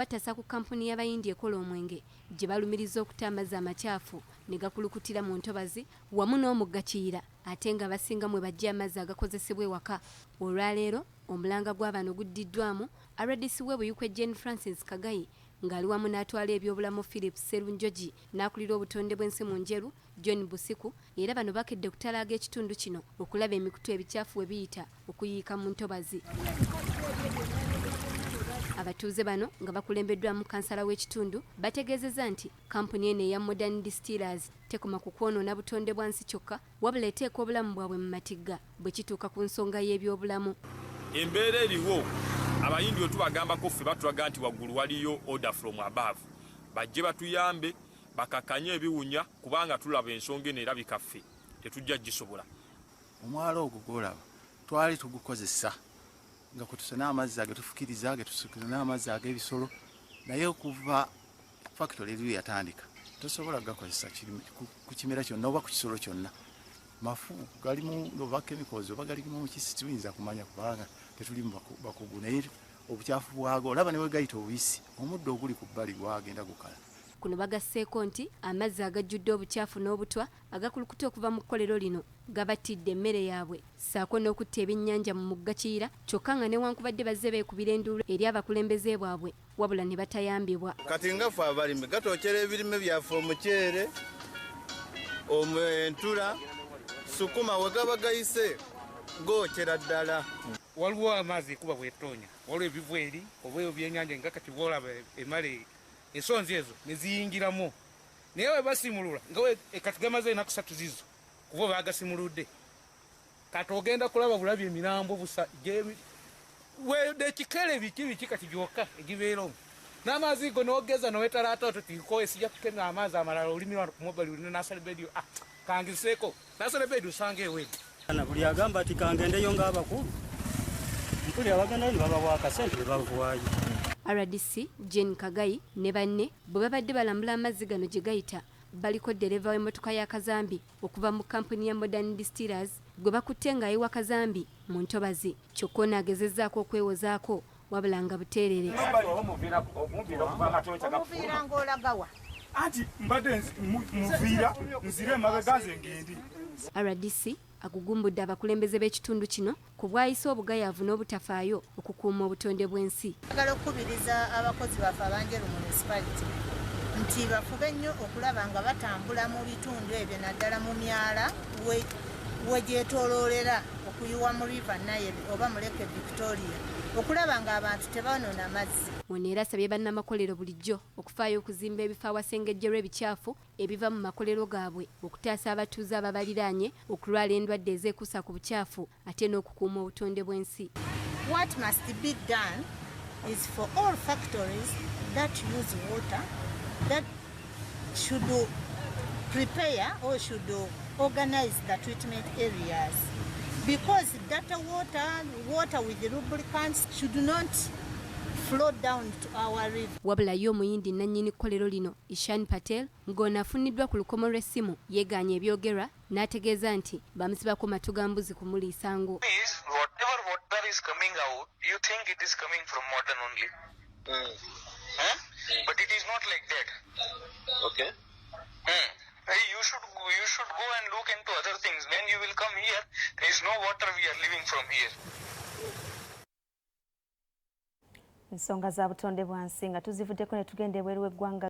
Batasa ku kampuni y'abayindi ekola omwenge gye balumiriza okuta amazzi amakyafu ne gakulukutira mu ntobazi wamu n'omugga Kiyira ate nga basinga mwe bajja amazzi agakozesebwa ewaka. Olwaleero omulanga gw'abano guddiddwamu RDC w'Ebuyikwe Jane Francis Kagayi ng'ali wamu n'atwala ebyobulamu Philip Serunjogi n'akulira obutonde bw'ensi mu njeru John Busiku era bano bakedde kutalaaga ekitundu kino okulaba emikutu ebikyafu we biyita okuyiika mu ntobazi. Abatuuze bano nga bakulembeddwamu kansala w'ekitundu bategeezezza nti kampuni eno eya Modern Distillers tekoma ku kwonoona butonde bwa nsi kyokka wabula eteeka obulamu bwabwe mu matigga bwe kituuka ku nsonga y'ebyobulamu. Embeera eriwo abayindi otubagambako ffe batulaga nti waggulu waliyo order from above bajje batuyambe bakakanye ebiwunya kubanga tulaba ensonga eno erabika ffe tetujja gisobola. Omwalo ogwo gwolaba twali tugukozesa nga kutusana amazzi agatufukiriza agatusukira n'amazzi ag'ebisolo naye okuva factory eriyo yatandika tosobola gakozesa ku kimera kyonna oba ku kisolo kyonna. Mafu galimu oba chemicals oba galimu mu kisi tuyinza kumanya kubanga tetuli bakugu naye obukyafu bwago olaba ne bwe gayita obuyisi omuddo oguli ku bbali gwagenda gukala. Kuno bagasseeko nti amazzi agajjudde obukyafu n'obutwa agakulukuta okuva mu kkolero lino gabatidde emmere yaabwe ssaako n'okutta ebyennyanja mu mugga Kiyira kyokka nga newankubadde bazze beekubira enduulu eri abakulembeze baabwe wabula ne batayambibwa. Kati nga ffe abalimi gatookera ebirime byaffe omuceere entula sukuma we gaba gayise gookera ddala. Waliwo amazzi kuba bwetonya waliwo ebivu eri oba ebyennyanja nga kati bwolaba emale ensonzi ezo ne ziyingiramu naye we basimulula nga kati gamaze ennaku 3 zizo kuba bagasimuludde kati ogenda kulaba bulabi emirambo busa ekikere biki kati gyokka egibeeramu n'amazzi go n'ogeza nowetalaata ototiiko esijja kukemera amazzi amalala olimi ku mobile uli nasalibedi kangiseeko nasalibedi usanga ewedi buli agamba ati kangendeyo ng'abakulu mpuli abagenda ni babawa akasente be bavuwaayo. RDC Jane Kagayi ne banne bwe babadde balambula amazzi gano gye gayita baliko dereva w'emmotoka ya Kazambi okuva mu kampuni ya Modern Distillers gwe bakutte ng'ayiwa Kazambi mu ntobazi kyokka ono agezezzaako okwewozaako wabula nga buteerere. Omuviira ng'olagawa anti mbadde muviira nzire emabegaaze ngendi. RDC agugumbudde abakulembeze b'ekitundu kino ku bwayise obugayaavu n'obutafaayo okukuuma obutonde bw'ensi. Agala okukubiriza abakozi baffe abanjeru municipality nti bafube nnyo okulaba nga batambula mu bitundu ebyo naddala mu myala we gyetooloolera okuyiwa mu River Nile oba mu Lake Victoria okulaba nga abantu tebanoona mazzi. Ono era asabye bannamakolero bulijjo okufaayo okuzimba ebifo awasengejjerwa ebikyafu ebiva mu makolero gaabwe okutaasa abatuuze ababaliraanye okulwala endwadde ezeekuusa ku bukyafu ate n'okukuuma obutonde bw'ensi. What must be done is for all factories that use water that should prepare or should organize the treatment areas because that water with the lubricants should not flow down to our river. Wabula yo muyindi nannyini kkolero lino Ishan Patel ng'ono afuniddwa ku lukomo lw'essimu yeegaanye ebyogerwa n'ategeeza nti bamusibako matu ga mbuzi kumuliisa ngo. Whatever water is coming out, you think it is coming from modern only. But it is not like that. Okay. You should go and look into other things. When you will come here, there is no water we are living from here. Ensonga za butonde bwansi nga tuzivuddeko ne tugenda ebweru w'eggwanga.